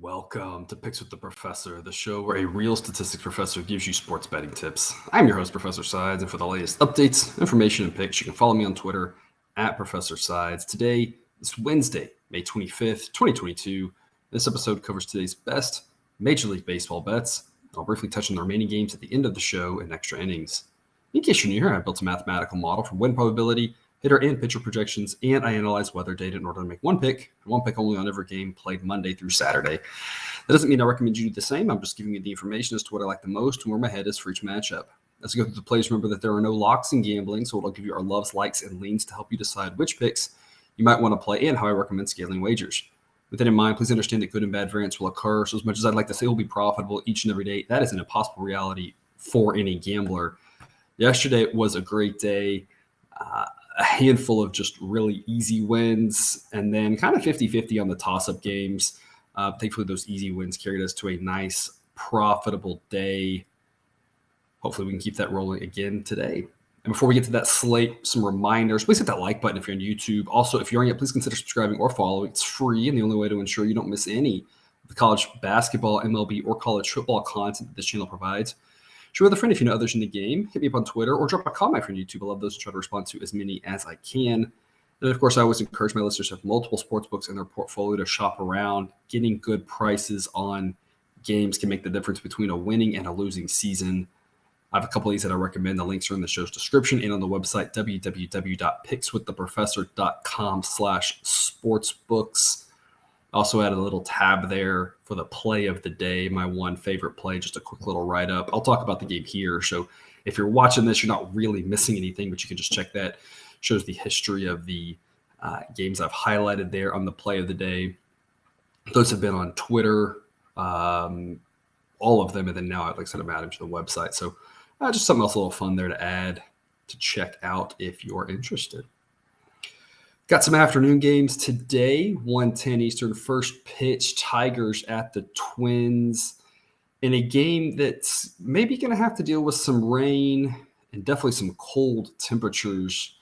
Welcome to Picks with the Professor, the show where a real statistics professor gives you sports betting tips. I'm your host, Professor Sides, and for the latest updates, information, and picks, you can follow me on Twitter at Professor Sides. Today is Wednesday, May 25th, 2022. This episode covers today's best Major League Baseball bets. I'll briefly touch on the remaining games at the end of the show and extra innings. In case you're new here, I built a mathematical model for win probability, hitter and pitcher projections, and I analyze weather data in order to make one pick only on every game played Monday through Saturday. That doesn't mean I recommend you do the same. I'm just giving you the information as to what I like the most and where my head is for each matchup. As we go through the plays, remember that there are no locks in gambling, so I'll give you our loves, likes, and leans to help you decide which picks you might want to play and how I recommend scaling wagers. With that in mind, please understand that good and bad variance will occur, so as much as I'd like to say we'll be profitable each and every day, that is an impossible reality for any gambler. Yesterday was a great day. A handful of just really easy wins, and then kind of 50-50 on the toss-up games. Thankfully, those easy wins carried us to a nice, profitable day. Hopefully, we can keep that rolling again today. And before we get to that slate, some reminders. Please hit that like button if you're on YouTube. Also, if you aren't yet, please consider subscribing or following. It's free, and the only way to ensure you don't miss any of the college basketball, MLB, or college football content that this channel provides. Share with a friend if you know others in the game. Hit me up on Twitter or drop a comment from YouTube. I love those and try to respond to as many as I can. And of course, I always encourage my listeners to have multiple sports books in their portfolio to shop around. Getting good prices on games can make the difference between a winning and a losing season. I have a couple of these that I recommend. The links are in the show's description and on the website, www.pickswiththeprofessor.com/sportsbooks. Also added a little tab there for the play of the day, my one favorite play, just a quick little write-up. I'll talk about the game here. So if you're watching this, you're not really missing anything, but you can just check that. Shows the history of the games I've highlighted there on the play of the day. Those have been on Twitter, all of them, and then now, like I said, I'm adding to the website. So just something else a little fun there to add to check out if you're interested. Got some afternoon games today, 1:10 Eastern, first pitch, Tigers at the Twins, in a game that's maybe going to have to deal with some rain and definitely some cold temperatures.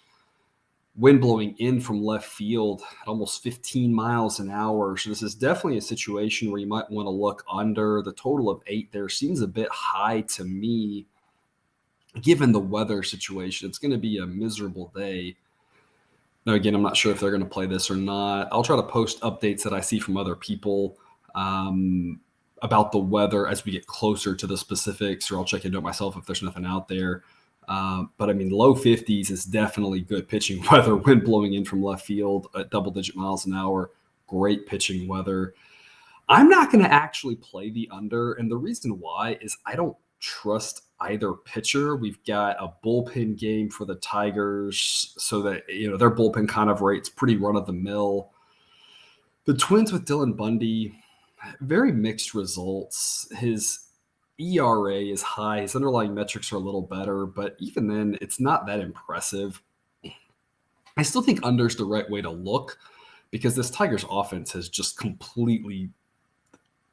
Wind blowing in from left field at almost 15 miles an hour. So this is definitely a situation where you might want to look under. The total of 8 there seems a bit high to me, given the weather situation. It's going to be a miserable day. Now, again, I'm not sure if they're going to play this or not. I'll try to post updates that I see from other people about the weather as we get closer to the specifics, or I'll check into it myself if there's nothing out there. But, I mean, low 50s is definitely good pitching weather. Wind blowing in from left field at double-digit miles an hour. Great pitching weather. I'm not going to actually play the under, and the reason why is I don't trust either pitcher. We've got a bullpen game for the Tigers, so that their bullpen kind of rates pretty run-of-the-mill. The Twins with Dylan Bundy, very mixed results. His ERA is high. His underlying metrics are a little better, but even then, it's not that impressive. I still think under is the right way to look because this Tigers offense has just completely,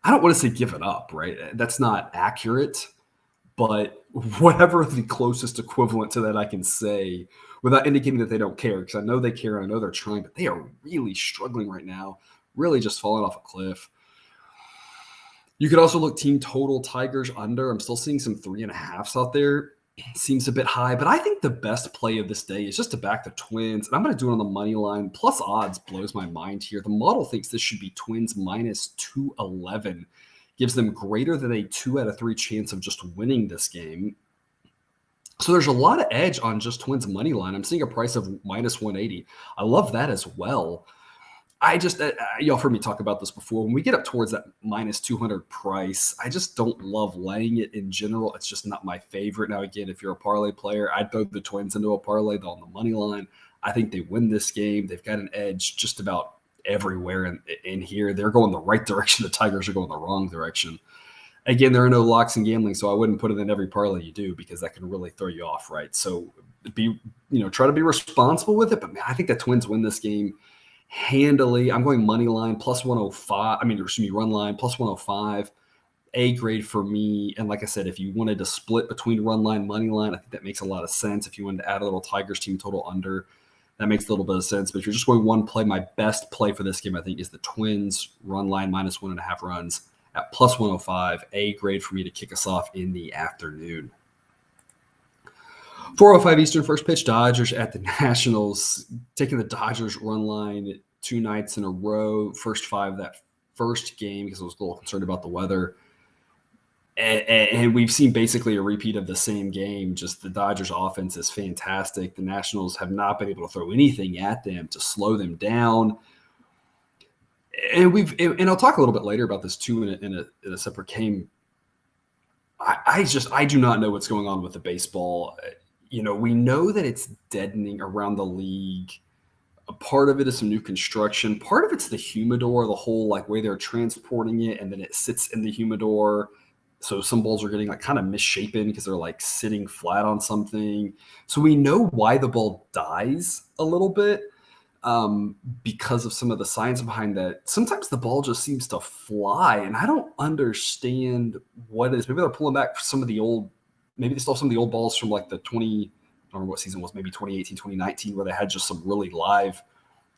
I don't want to say given up, right? That's not accurate. But whatever the closest equivalent to that I can say without indicating that they don't care, because I know they care, I know they're trying, but they are really struggling right now, really just falling off a cliff. You could also look team total, Tigers under. I'm still seeing some 3.5s out there. Seems a bit high, but I think the best play of this day is just to back the Twins, and I'm going to do it on the money line. Plus odds blows my mind here. The model thinks this should be Twins minus 211. Gives them greater than a 2 out of 3 chance of just winning this game. So there's a lot of edge on just Twins money line. I'm seeing a price of minus 180. I love that as well. Y'all heard me talk about this before. When we get up towards that minus 200 price, I just don't love laying it in general. It's just not my favorite. Now, again, if you're a parlay player, I'd throw the Twins into a parlay on the money line. I think they win this game. They've got an edge just about everywhere in here. They're going the right direction. The Tigers are going the wrong direction. Again, there are no locks in gambling, so I wouldn't put it in every parlay you do because that can really throw you off, right? So try to be responsible with it. But man, I think the Twins win this game handily. I'm going money line plus 105. Run line plus 105. A grade for me. And like I said, if you wanted to split between run line, money line, I think that makes a lot of sense. If you wanted to add a little Tigers team total under, that makes a little bit of sense. But if you're just going one play, my best play for this game, I think, is the Twins run line -1.5 runs at +105. A grade for me to kick us off in the afternoon. 4:05 Eastern, first pitch, Dodgers at the Nationals. Taking the Dodgers run line 2 nights in a row. First 5 that first game because I was a little concerned about the weather. And we've seen basically a repeat of the same game. Just the Dodgers offense is fantastic. The Nationals have not been able to throw anything at them to slow them down. And I'll talk a little bit later about this too in a separate game. I do not know what's going on with the baseball. We know that it's deadening around the league. A part of it is some new construction. Part of it's the humidor, the whole way they're transporting it, and then it sits in the humidor. So some balls are getting kind of misshapen because they're sitting flat on something. So we know why the ball dies a little bit because of some of the science behind that. Sometimes the ball just seems to fly, and I don't understand what it is. Maybe they're pulling back some of the old. Maybe they still have some of the old balls from the 20. I don't remember what season it was, maybe 2018, 2019, where they had just some really live,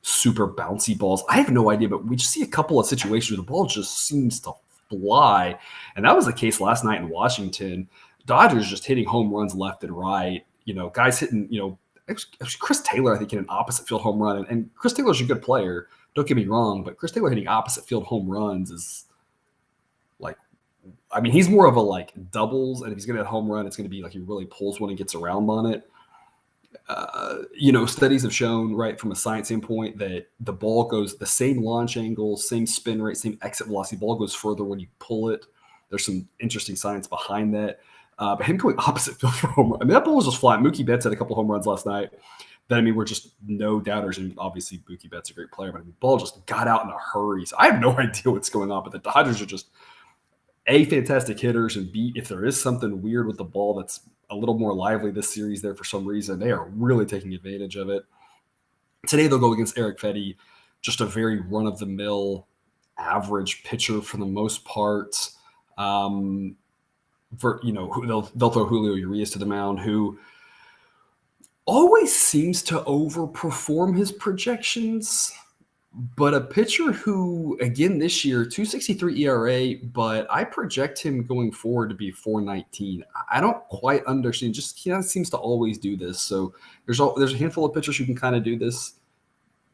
super bouncy balls. I have no idea, but we just see a couple of situations where the ball just seems to fly. And that was the case last night in Washington. Dodgers just hitting home runs left and right. Guys hitting, Chris Taylor, I think, hit an opposite field home run. And Chris Taylor's a good player. Don't get me wrong, but Chris Taylor hitting opposite field home runs is he's more of a doubles. And if he's going to hit a home run, it's going to be he really pulls one and gets around on it. Studies have shown, right, from a science standpoint, that the ball goes the same launch angle, same spin rate, same exit velocity. Ball goes further when you pull it. There's some interesting science behind that. But him going opposite field for home run, that ball was just flat. Mookie Betts had a couple home runs last night that, we're just no doubters. And obviously, Mookie Betts is a great player, but the ball just got out in a hurry. So I have no idea what's going on. But the Dodgers are just A, fantastic hitters, and B, if there is something weird with the ball that's a little more lively this series there for some reason, they are really taking advantage of it. Today they'll go against Eric Fetty, just a very run-of-the-mill average pitcher for the most part. They'll throw Julio Urias to the mound, who always seems to overperform his projections. But a pitcher who, again, this year, 2.63 ERA, but I project him going forward to be 4.19. I don't quite understand. Just he seems to always do this. So there's a handful of pitchers who can kind of do this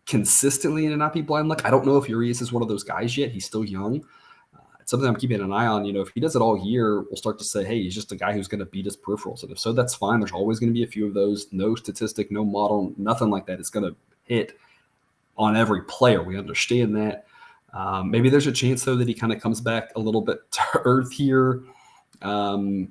consistently and not be blind luck. I don't know if Urias is one of those guys yet. He's still young. It's something I'm keeping an eye on. If he does it all year, we'll start to say, hey, he's just a guy who's going to beat his peripherals. And if so, that's fine. There's always going to be a few of those. No statistic, no model, nothing like that is going to hit on every player. We understand that. Maybe there's a chance, though, that he kind of comes back a little bit to earth here. Who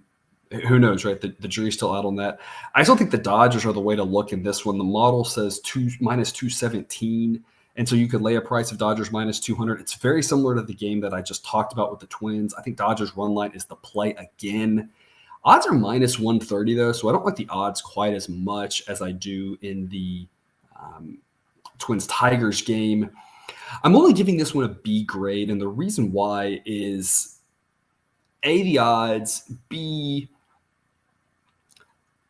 knows, right? The jury's still out on that. I still think the Dodgers are the way to look in this one. The model says -217, and so you could lay a price of Dodgers -200. It's very similar to the game that I just talked about with the Twins. I think Dodgers run line is the play again. Odds are -130, though, so I don't like the odds quite as much as I do in the Twins-Tigers game. I'm only giving this one a B grade, and the reason why is A, the odds, B,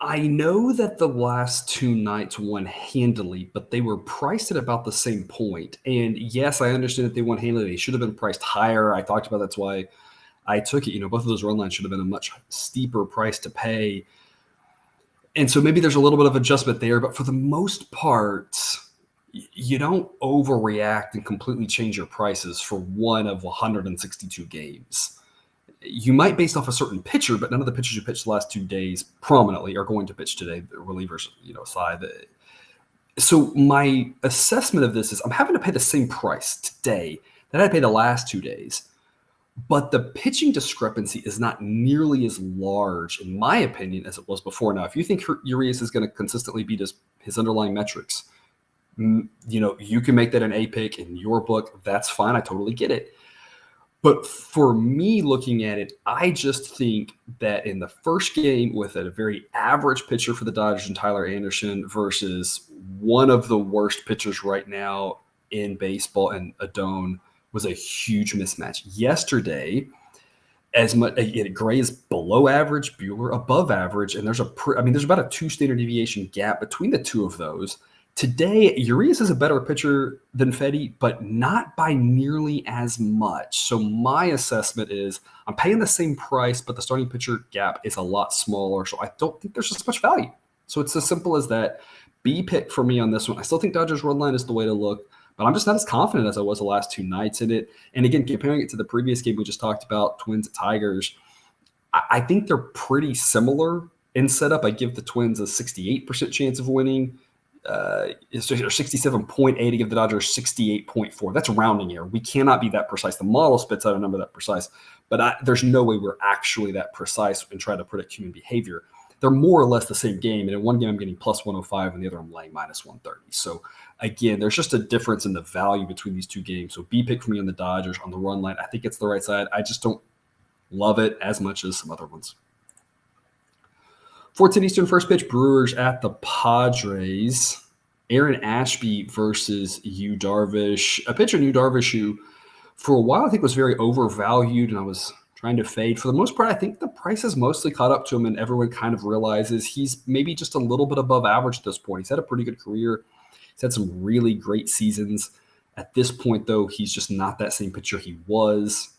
I know that the last 2 nights won handily, but they were priced at about the same point. And yes, I understand that they won handily. They should have been priced higher. I talked about that's why I took it. Both of those run lines should have been a much steeper price to pay. And so maybe there's a little bit of adjustment there, but for the most part, you don't overreact and completely change your prices for one of 162 games. You might based off a certain pitcher, but none of the pitchers who pitched the last 2 days prominently are going to pitch today, the relievers, aside. So my assessment of this is I'm having to pay the same price today that I paid the last 2 days, but the pitching discrepancy is not nearly as large, in my opinion, as it was before. Now, if you think Urias is going to consistently beat his underlying metrics, you can make that an A pick in your book. That's fine. I totally get it. But for me looking at it, I just think that in the first game with a very average pitcher for the Dodgers and Tyler Anderson versus one of the worst pitchers right now in baseball and Adone was a huge mismatch. Yesterday, Gray is below average, Buehler above average, and there's about a 2 standard deviation gap between the two of those. Today, Urias is a better pitcher than Fedde, but not by nearly as much. So my assessment is I'm paying the same price, but the starting pitcher gap is a lot smaller. So I don't think there's as much value. So it's as simple as that. B pick for me on this one. I still think Dodgers run line is the way to look, but I'm just not as confident as I was the last two nights in it. And again, comparing it to the previous game we just talked about, Twins at Tigers, I think they're pretty similar in setup. I give the Twins a 68% chance of winning. It's 67.8 to give the Dodgers 68.4. That's a rounding error. We cannot be that precise. The model spits out a number that precise, but there's no way we're actually that precise and try to predict human behavior. They're more or less the same game. And in one game, I'm getting plus 105, and the other, I'm laying minus 130. So again, there's just a difference in the value between these two games. So B pick for me on the Dodgers on the run line. I think it's the right side. I just don't love it as much as some other ones. 14 Eastern first pitch, Brewers at the Padres. Aaron Ashby versus Yu Darvish. A pitcher, Yu Darvish, who for a while I think was very overvalued, and I was trying to fade. For the most part, I think the price has mostly caught up to him, and everyone kind of realizes he's maybe just a little bit above average at this point. He's had a pretty good career. He's had some really great seasons. At this point, though, he's just not that same pitcher he was.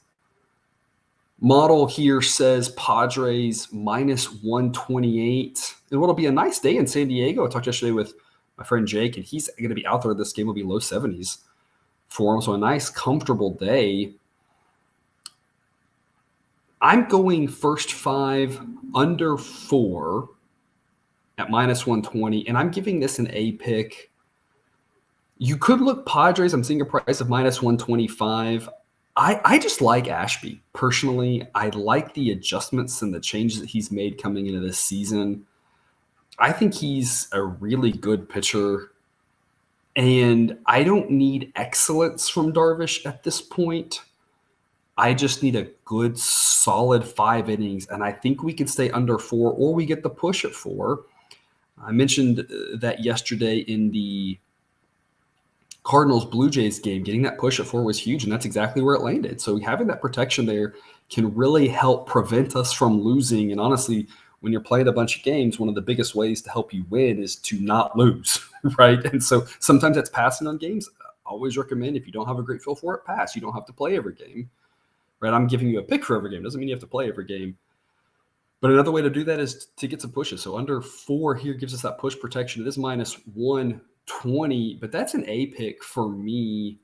Model here says Padres minus 128. And what'll be a nice day in San Diego. I talked yesterday with my friend Jake, and he's going to be out there. This game will be low 70s for him. So a nice, comfortable day. I'm going first 5 under 4 at minus 120, and I'm giving this an A pick. You could look Padres. I'm seeing a price of minus 125. I just like Ashby personally. I like the adjustments and the changes that he's made coming into this season. I think he's a really good pitcher, and I don't need excellence from Darvish at this point. I just need a good, solid 5 innings, and I think we could stay under 4, or we get the push at 4. I mentioned that yesterday in the Cardinals-Blue Jays game. Getting that push at 4 was huge, and that's exactly where it landed. So having that protection there can really help prevent us from losing. And honestly, when you're playing a bunch of games, one of the biggest ways to help you win is to not lose, right? And so sometimes that's passing on games. I always recommend, if you don't have a great feel for it, pass. You don't have to play every game, right? I'm giving you a pick for every game. Doesn't mean you have to play every game. But another way to do that is to get some pushes. So under 4 here gives us that push protection. It is minus 120, but that's an A pick for me.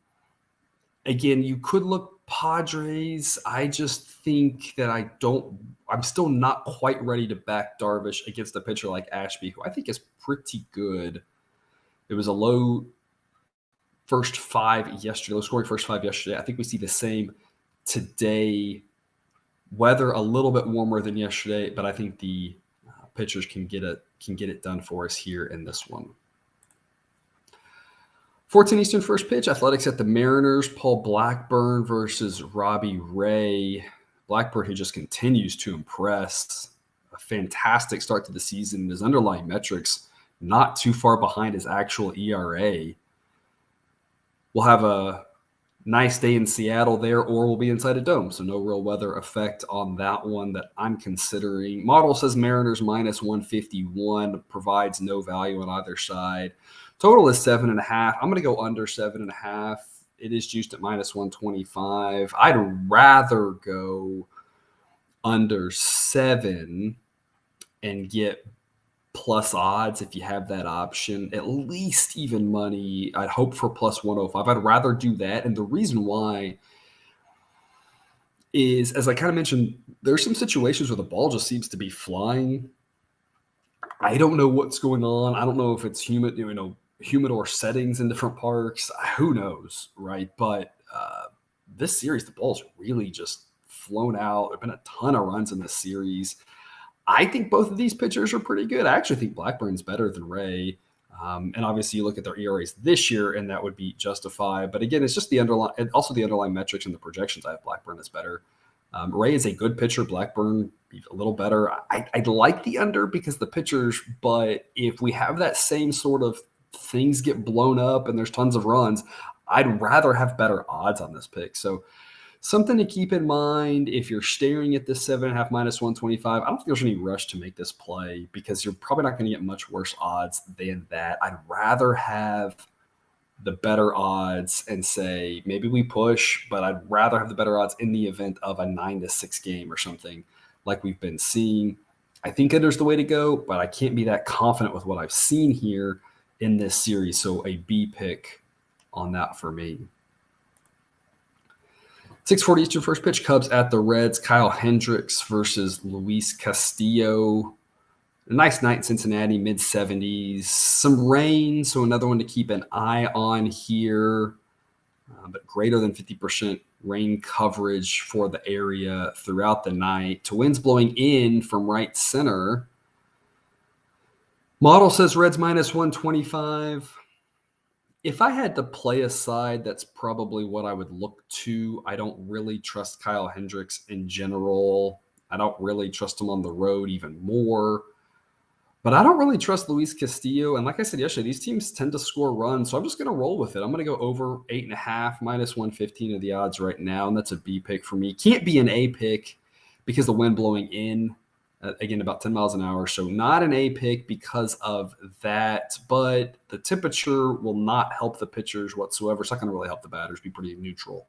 Again, you could look Padres. I just think that I'm still not quite ready to back Darvish against a pitcher like Ashby, who I think is pretty good. It was a low first 5 yesterday, low scoring first 5 yesterday. I think we see the same today. Weather a little bit warmer than yesterday, but I think the pitchers can get it done for us here in this one. 14 Eastern first pitch, Athletics at the Mariners. Paul Blackburn versus Robbie Ray. Blackburn, who just continues to impress. A fantastic start to the season. His underlying metrics not too far behind his actual ERA. We'll have a nice day in Seattle there, or we'll be inside a dome. So no real weather effect on that one that I'm considering. Model says Mariners minus 151, provides no value on either side. Total is 7.5. I'm going to go under 7.5. It is juiced at minus 125. I'd rather go under 7 and get plus odds if you have that option, at least even money. I'd hope for plus 105. I'd rather do that. And the reason why is, as I kind of mentioned, there's some situations where the ball just seems to be flying. I don't know what's going on. I don't know if it's humidor settings in different parks. Who knows, right? But this series, the ball's really just flown out. There have been a ton of runs in this series. I think both of these pitchers are pretty good. I actually think Blackburn's better than Ray. And obviously you look at their ERAs this year, and that would be justified. But again, it's just the underlying metrics and the projections. I have Blackburn as better. Ray is a good pitcher. Blackburn a little better. I'd like the under because the pitchers, but if we have that same sort of things get blown up and there's tons of runs, I'd rather have better odds on this pick. So Something to keep in mind if you're staring at this 7.5 minus 125. I don't think there's any rush to make this play because you're probably not going to get much worse odds than that. I'd rather have the better odds and say maybe we push, but I'd rather have the better odds in the event of a 9-6 game or something like we've been seeing. I think under's the way to go, but I can't be that confident with what I've seen here in this series. So a B pick on that for me. 6:40 Eastern first pitch, Cubs at the Reds. Kyle Hendricks versus Luis Castillo. A nice night in Cincinnati, mid-70s. Some rain, so another one to keep an eye on here. But greater than 50% rain coverage for the area throughout the night. To winds blowing in from right center. Model says Reds minus 125. If I had to play a side, that's probably what I would look to. I don't really trust Kyle Hendricks in general. I don't really trust him on the road even more. But I don't really trust Luis Castillo. And like I said yesterday, these teams tend to score runs. So I'm just going to roll with it. I'm going to go over 8.5, minus 115 of the odds right now. And that's a B pick for me. Can't be an A pick because the wind blowing in, again, about 10 miles an hour. So not an A pick because of that. But the temperature will not help the pitchers whatsoever. It's not going to really help the batters. Be pretty neutral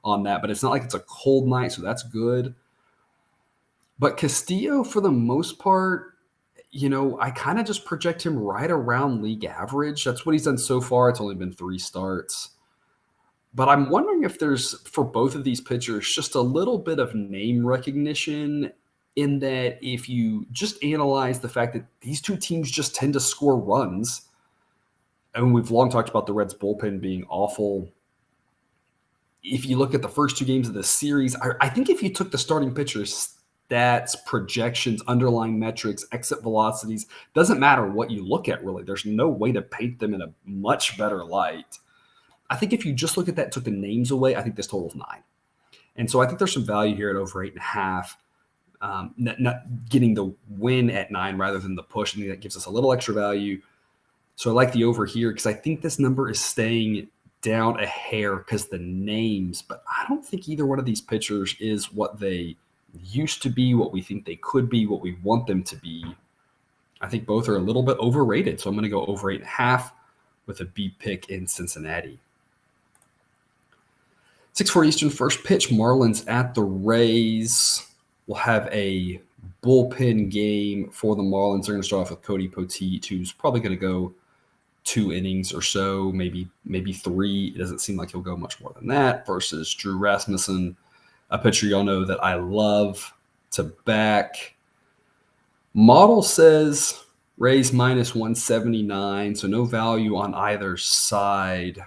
on that. But it's not like it's a cold night, so that's good. But Castillo, for the most part, I kind of just project him right around league average. That's what he's done so far. It's only been 3 starts. But I'm wondering if there's, for both of these pitchers, just a little bit of name recognition in that if you just analyze the fact that these two teams just tend to score runs, and we've long talked about the Reds bullpen being awful. If you look at the first 2 games of the series, I think if you took the starting pitchers' stats, projections, underlying metrics, exit velocities, doesn't matter what you look at, really. There's no way to paint them in a much better light. I think if you just look at that and took the names away, I think this total's 9. And so I think there's some value here at over 8.5. Not getting the win at 9 rather than the push. I think that gives us a little extra value. So I like the over here because I think this number is staying down a hair because the names, but I don't think either one of these pitchers is what they used to be, what we think they could be, what we want them to be. I think both are a little bit overrated. So I'm going to go over 8.5 with a B pick in Cincinnati. 6:40 Eastern first pitch, Marlins at the Rays. We'll have a bullpen game for the Marlins. They're going to start off with Cody Poteet, who's probably going to go 2 innings or so, maybe 3. It doesn't seem like he'll go much more than that, versus Drew Rasmussen, a pitcher y'all know that I love to back. Model says Rays minus 179, so no value on either side.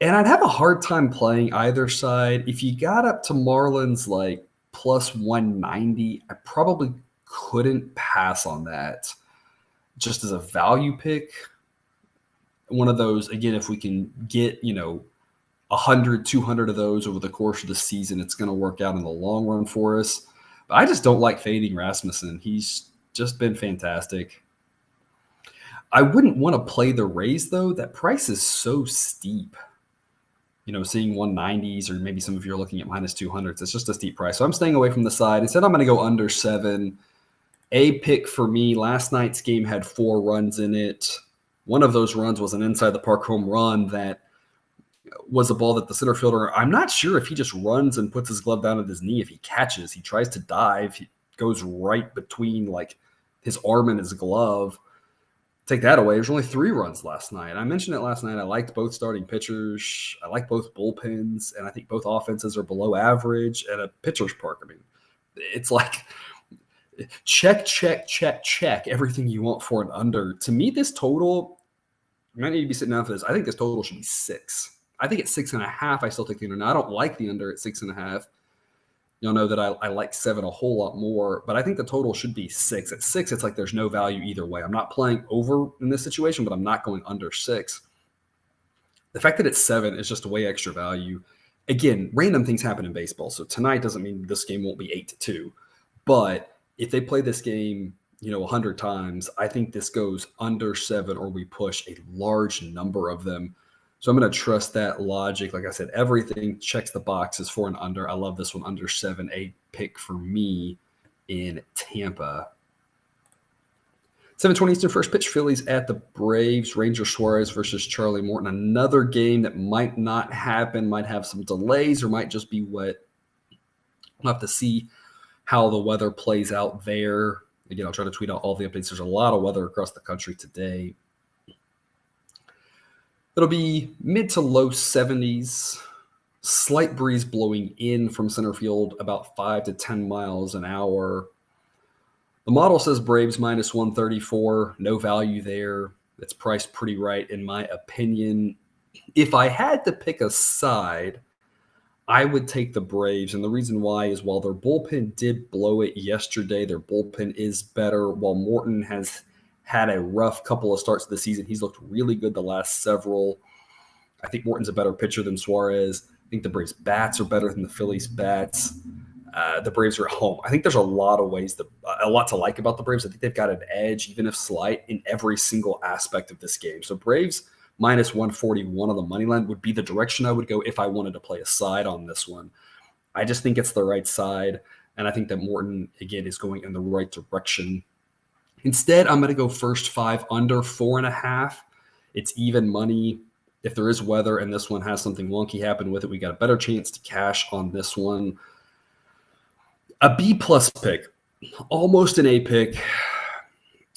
And I'd have a hard time playing either side. If you got up to Marlins like plus 190, I probably couldn't pass on that just as a value pick. One of those, again, if we can get, 100, 200 of those over the course of the season, it's going to work out in the long run for us. But I just don't like fading Rasmussen. He's just been fantastic. I wouldn't want to play the Rays, though. That price is so steep. Seeing 190s, or maybe some of you are looking at minus 200s. It's just a steep price. So I'm staying away from the side. Instead, I'm going to go under 7. A pick for me. Last night's game had 4 runs in it. One of those runs was an inside the park home run that was a ball that the center fielder, I'm not sure if he just runs and puts his glove down at his knee. If he catches, he tries to dive. He goes right between like his arm and his glove. Take that away. There's only 3 runs last night. I mentioned it last night. I liked both starting pitchers. I like both bullpens, and I think both offenses are below average at a pitcher's park. I mean, it's like check, everything you want for an under. To me, this total, you might need to be sitting down for this. I think this total should be 6. I think at 6.5, I still take the under. Now, I don't like the under at 6.5. You'll know that I like 7 a whole lot more, but I think the total should be 6. At 6, it's like there's no value either way. I'm not playing over in this situation, but I'm not going under 6. The fact that it's 7 is just a way extra value. Again, random things happen in baseball, so tonight doesn't mean this game won't be 8-2. But if they play this game, 100 times, I think this goes under 7, or we push a large number of them. So I'm going to trust that logic. Like I said, everything checks the boxes for an under. I love this one, under 7-8 pick for me in Tampa. 7:20 Eastern, first pitch, Phillies at the Braves. Ranger Suarez versus Charlie Morton. Another game that might not happen, might have some delays, or might just be wet. We'll have to see how the weather plays out there. Again, I'll try to tweet out all the updates. There's a lot of weather across the country today. It'll be mid to low 70s. Slight breeze blowing in from center field, about 5 to 10 miles an hour. The model says Braves minus 134. No value there. It's priced pretty right, in my opinion. If I had to pick a side, I would take the Braves. And the reason why is while their bullpen did blow it yesterday, their bullpen is better. While Morton has had a rough couple of starts of the season, he's looked really good the last several. I think Morton's a better pitcher than Suarez. I think the Braves' bats are better than the Phillies' bats. The Braves are at home. I think there's a lot to like about the Braves. I think they've got an edge, even if slight, in every single aspect of this game. So Braves minus 141 on the money line would be the direction I would go if I wanted to play a side on this one. I just think it's the right side, and I think that Morton, again, is going in the right direction. Instead, I'm going to go first 5 under 4.5. It's even money. If there is weather and this one has something wonky happen with it, we got a better chance to cash on this one. A B-plus pick, almost an A pick.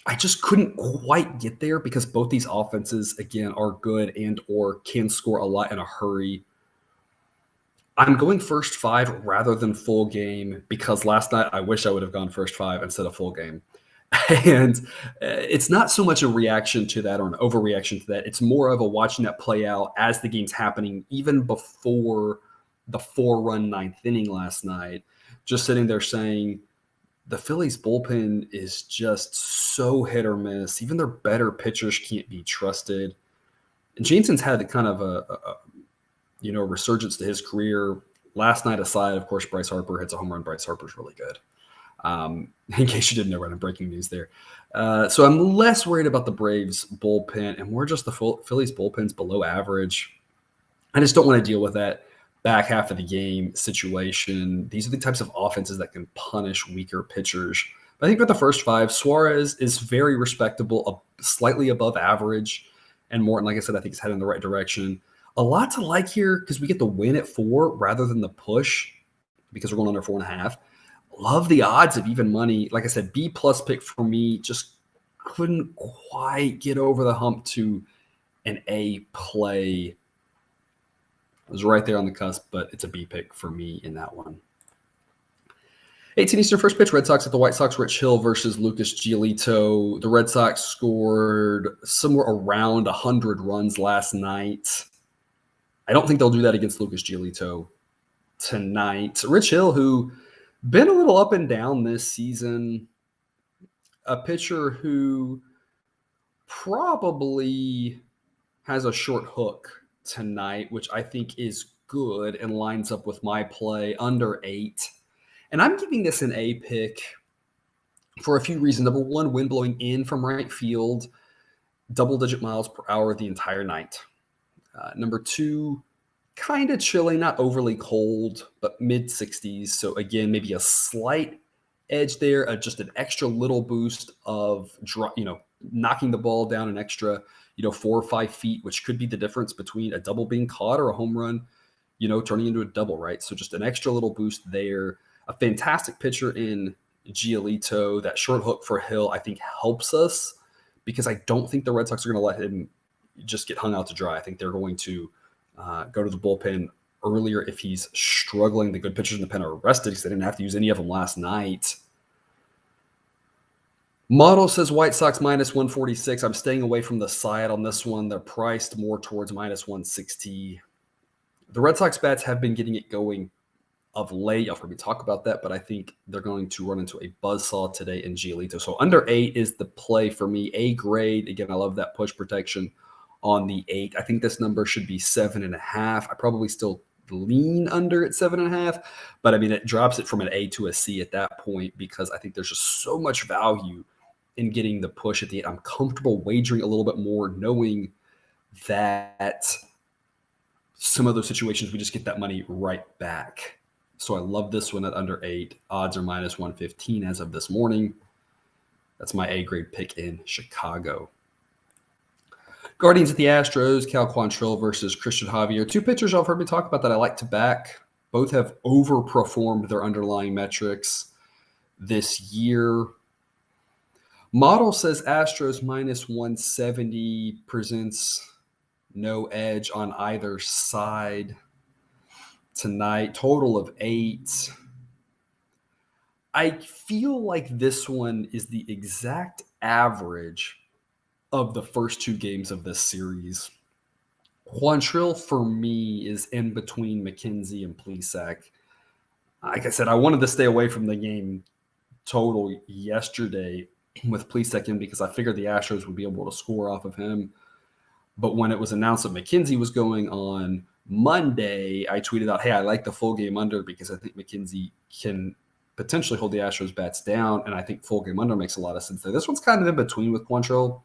I just couldn't quite get there because both these offenses, again, are good and or can score a lot in a hurry. I'm going first 5 rather than full game because last night I wish I would have gone first 5 instead of full game. And it's not so much a reaction to that or an overreaction to that. It's more of a watching that play out as the game's happening, even before the 4-run 9th inning last night. Just sitting there saying the Phillies bullpen is just so hit or miss. Even their better pitchers can't be trusted. And Jansen's had kind of a resurgence to his career. Last night aside, of course, Bryce Harper hits a home run. Bryce Harper's really good. In case you didn't know, I'm breaking news there. So I'm less worried about the Braves bullpen and more just the Phillies bullpen's below average. I just don't want to deal with that back half of the game situation. These are the types of offenses that can punish weaker pitchers. But I think for the first 5, Suarez is very respectable, slightly above average. And Morton, like I said, I think is heading in the right direction. A lot to like here because we get the win at 4 rather than the push because we're going under 4.5. Love the odds of even money. Like I said, B-plus pick for me. Just couldn't quite get over the hump to an A play. It was right there on the cusp, but it's a B pick for me in that one. 18 Eastern, first pitch, Red Sox at the White Sox, Rich Hill versus Lucas Giolito. The Red Sox scored somewhere around 100 runs last night. I don't think they'll do that against Lucas Giolito tonight. Rich Hill, who been a little up and down this season, a pitcher who probably has a short hook tonight, which I think is good and lines up with my play under 8. And I'm giving this an A pick for a few reasons. Number one, wind blowing in from right field, double-digit miles per hour the entire night. Number 2, kind of chilly, not overly cold, but mid-60s. So again, maybe a slight edge there, just an extra little boost of knocking the ball down an extra 4 or 5 feet, which could be the difference between a double being caught or a home run, turning into a double, right? So just an extra little boost there. A fantastic pitcher in Giolito. That short hook for Hill, I think, helps us because I don't think the Red Sox are going to let him just get hung out to dry. I think they're going to go to the bullpen earlier if he's struggling. The good pitchers in the pen are rested because they didn't have to use any of them last night. Model says White Sox minus 146. I'm staying away from the side on this one. They're priced more towards minus 160. The Red Sox bats have been getting it going of late. You'll probably talk about that, but I think they're going to run into a buzzsaw today in Giolito. So under 8 is the play for me. A grade. Again, I love that push protection on the 8. I think this number should be 7.5. I probably still lean under at 7.5, but I mean, it drops it from an A to a C at that point because I think there's just so much value in getting the push at the 8. I'm comfortable wagering a little bit more, knowing that some of those situations, we just get that money right back. So I love this one at under 8. Odds are minus 115 as of this morning. That's my A grade pick in Chicago. Guardians at the Astros, Cal Quantrill versus Christian Javier. Two pitchers I've heard me talk about that I like to back. Both have overperformed their underlying metrics this year. Model says Astros minus 170 presents no edge on either side tonight. Total of 8. I feel like this one is the exact average of the first 2 games of this series. Quantrill, for me, is in between McKenzie and Plesac. Like I said, I wanted to stay away from the game total yesterday with Plesac in because I figured the Astros would be able to score off of him. But when it was announced that McKenzie was going on Monday, I tweeted out, hey, I like the full game under because I think McKenzie can potentially hold the Astros bats down, and I think full game under makes a lot of sense there. This one's kind of in between with Quantrill.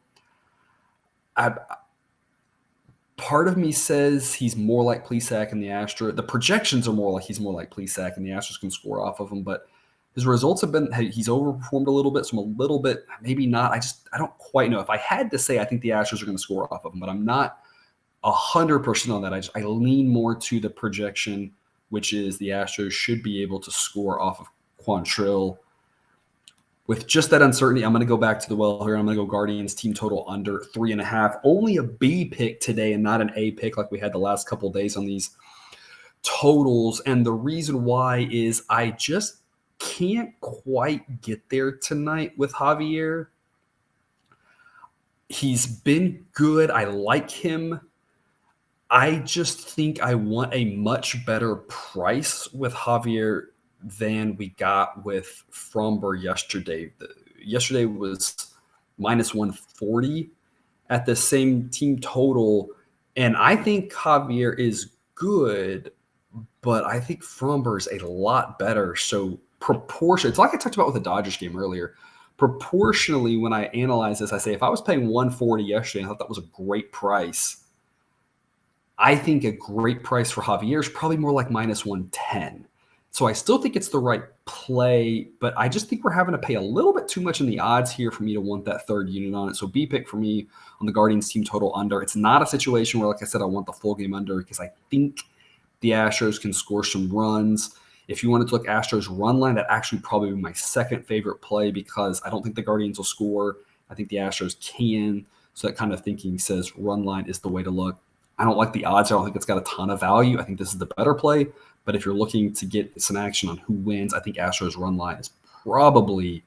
Part of me says he's more like Plesac and the Astros. The projections are more like he's more like Plesac and the Astros can score off of him, but his results have been, he's overperformed a little bit, so I'm a little bit, maybe not. I don't quite know. If I had to say, I think the Astros are going to score off of him, but I'm not 100% on that. I lean more to the projection, which is the Astros should be able to score off of Quantrill. With just that uncertainty, I'm going to go back to the well here. I'm going to go Guardians team total under 3.5. Only a B pick today and not an A pick like we had the last couple of days on these totals. And the reason why is I just can't quite get there tonight with Javier. He's been good. I like him. I just think I want a much better price with Javier than we got with Fromber yesterday. Yesterday was minus 140 at the same team total. And I think Javier is good, but I think Fromber is a lot better. So it's like I talked about with the Dodgers game earlier. Proportionally, when I analyze this, I say if I was paying 140 yesterday, I thought that was a great price. I think a great price for Javier is probably more like minus 110. So I still think it's the right play, but I just think we're having to pay a little bit too much in the odds here for me to want that third unit on it. So B pick for me on the Guardians team total under. It's not a situation where, like I said, I want the full game under because I think the Astros can score some runs. If you wanted to look Astros run line, that actually probably be my second favorite play because I don't think the Guardians will score. I think the Astros can. So that kind of thinking says run line is the way to look. I don't like the odds. I don't think it's got a ton of value. I think this is the better play. But if you're looking to get some action on who wins, I think Astros run line is probably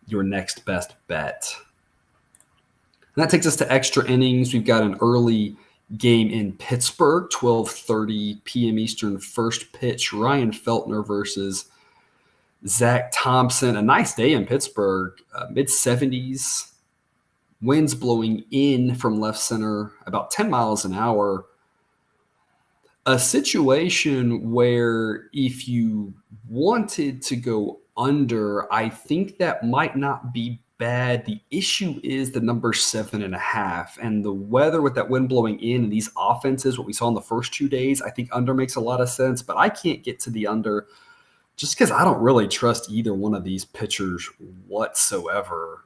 your next best bet. And that takes us to extra innings. We've got an early game in Pittsburgh, 12:30 p.m. Eastern, first pitch. Ryan Feltner versus Zach Thompson. A nice day in Pittsburgh, mid-70s. Winds blowing in from left center, about 10 miles an hour. A situation where if you wanted to go under, I think that might not be bad. The issue is the number 7.5 and the weather with that wind blowing in and these offenses, what we saw in the first 2 days, I think under makes a lot of sense, but I can't get to the under just because I don't really trust either one of these pitchers whatsoever.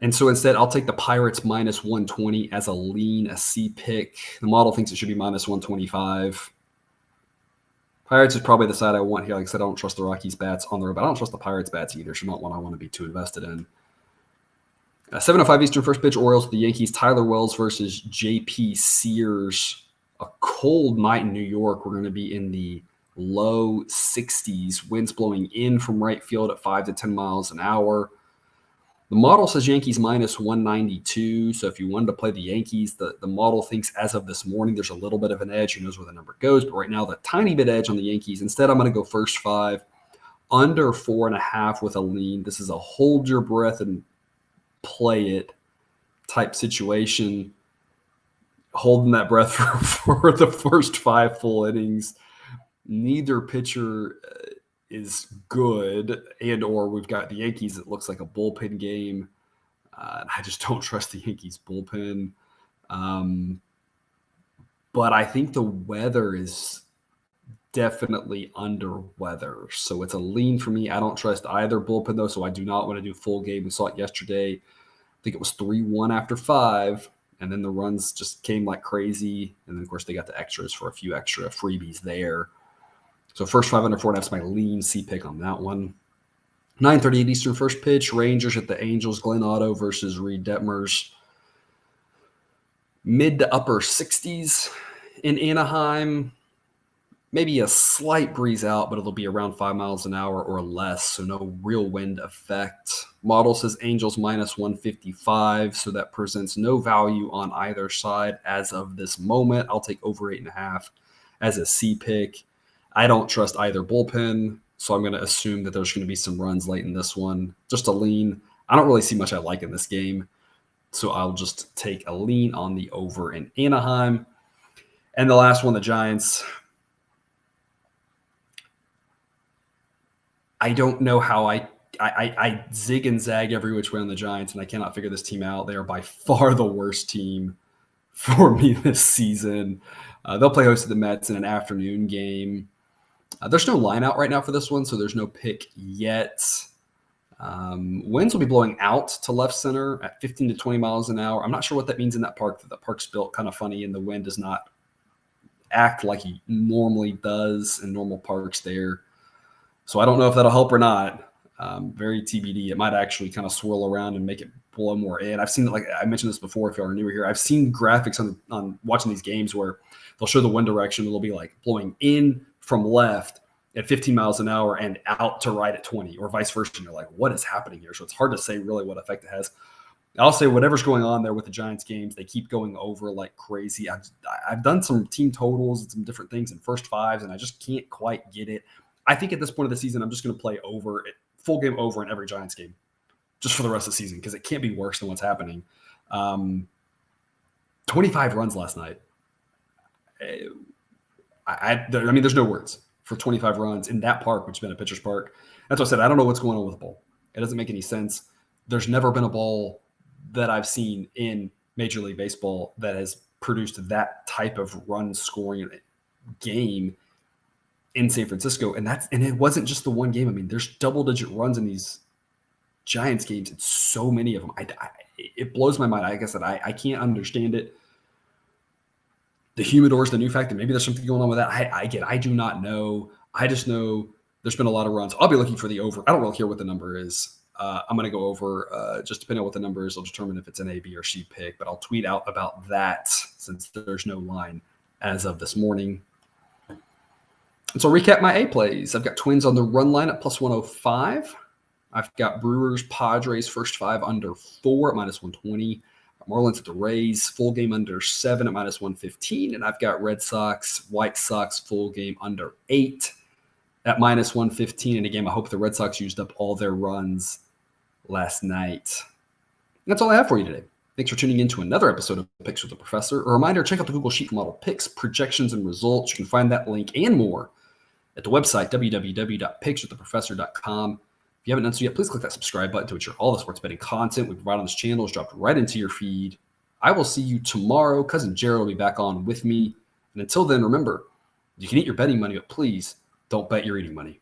And so instead, I'll take the Pirates minus 120 as a lean, a C pick. The model thinks it should be minus 125. Pirates is probably the side I want here. Like I said, I don't trust the Rockies bats on the road, but I don't trust the Pirates bats either. So not one I want to be too invested in. 7:05 Eastern first pitch, Orioles with the Yankees. Tyler Wells versus J.P. Sears. A cold night in New York. We're going to be in the low 60s. Winds blowing in from right field at 5 to 10 miles an hour. The model says Yankees minus 192. So if you wanted to play the Yankees, the model thinks as of this morning, there's a little bit of an edge. Who knows where the number goes? But right now, the tiny bit edge on the Yankees. Instead, I'm going to go first 5, under 4.5 with a lean. This is a hold your breath and play it type situation. Holding that breath for the first 5 full innings. Neither pitcher is good, and or we've got the Yankees. It looks like a bullpen game. I just don't trust the Yankees bullpen. but I think the weather is definitely under weather. So it's a lean for me. I don't trust either bullpen, though, so I do not want to do full game. We saw it yesterday. I think it was 3-1 after 5, and then the runs just came like crazy. And then, of course, they got the extras for a few extra freebies there. So first 5 under 4.5 is my lean C pick on that one. 9:30 Eastern first pitch, Rangers at the Angels, Glenn Otto versus Reed Detmers. Mid to upper 60s in Anaheim. Maybe a slight breeze out, but it'll be around 5 miles an hour or less, so no real wind effect. Model says Angels minus 155, so that presents no value on either side as of this moment. I'll take over 8.5 as a C pick. I don't trust either bullpen, so I'm going to assume that there's going to be some runs late in this one. Just a lean. I don't really see much I like in this game, so I'll just take a lean on the over in Anaheim. And the last one, the Giants. I don't know how I zig and zag every which way on the Giants, and I cannot figure this team out. They are by far the worst team for me this season. They'll play host to the Mets in an afternoon game. There's no line out right now for this one, so there's no pick yet. Winds will be blowing out to left center at 15 to 20 miles an hour. I'm not sure what that means in that park. The park's built kind of funny, and the wind does not act like he normally does in normal parks there. So I don't know if that'll help or not. Very TBD. It might actually kind of swirl around and make it blow more in. I've seen, like I mentioned this before, if y'all are newer here, I've seen graphics on watching these games where they'll show the wind direction. It'll be like blowing in from left at 15 miles an hour and out to right at 20, or vice versa. And you're like, what is happening here? So it's hard to say really what effect it has. I'll say whatever's going on there with the Giants games, they keep going over like crazy. I've done some team totals and some different things in first fives, and I just can't quite get it. I think at this point of the season, I'm just going to play over, full game over in every Giants game, just for the rest of the season, because it can't be worse than what's happening. 25 runs last night. I mean, there's no words for 25 runs in that park, which has been a pitcher's park. That's what I said. I don't know what's going on with the ball. It doesn't make any sense. There's never been a ball that I've seen in Major League Baseball that has produced that type of run scoring game in San Francisco. And it wasn't just the one game. I mean, there's double-digit runs in these Giants games. It's so many of them. It blows my mind. Like I said, I can't understand it. The humidor is the new factor. Maybe there's something going on with that. I do not know. I just know there's been a lot of runs. I'll be looking for the over. I don't really care what the number is. I'm going to go over. Just depending on what the number is, I'll determine if it's an A, B, or C pick. But I'll tweet out about that since there's no line as of this morning. And so recap my A plays. I've got Twins on the run line at plus 105. I've got Brewers, Padres, first 5 under 4 at minus 120. Marlins at the Rays, full game under 7 at minus 115. And I've got Red Sox, White Sox, full game under 8 at minus 115. And again, I hope the Red Sox used up all their runs last night. That's all I have for you today. Thanks for tuning in to another episode of Picks with the Professor. A reminder, check out the Google Sheet Model Picks, Projections, and Results. You can find that link and more at the website, www.pickswiththeprofessor.com. If you haven't done so yet, please click that subscribe button to ensure all the sports betting content we provide on this channel is dropped right into your feed. I will see you tomorrow. Cousin Jared will be back on with me. And until then, remember, you can eat your betting money, but please don't bet your eating money.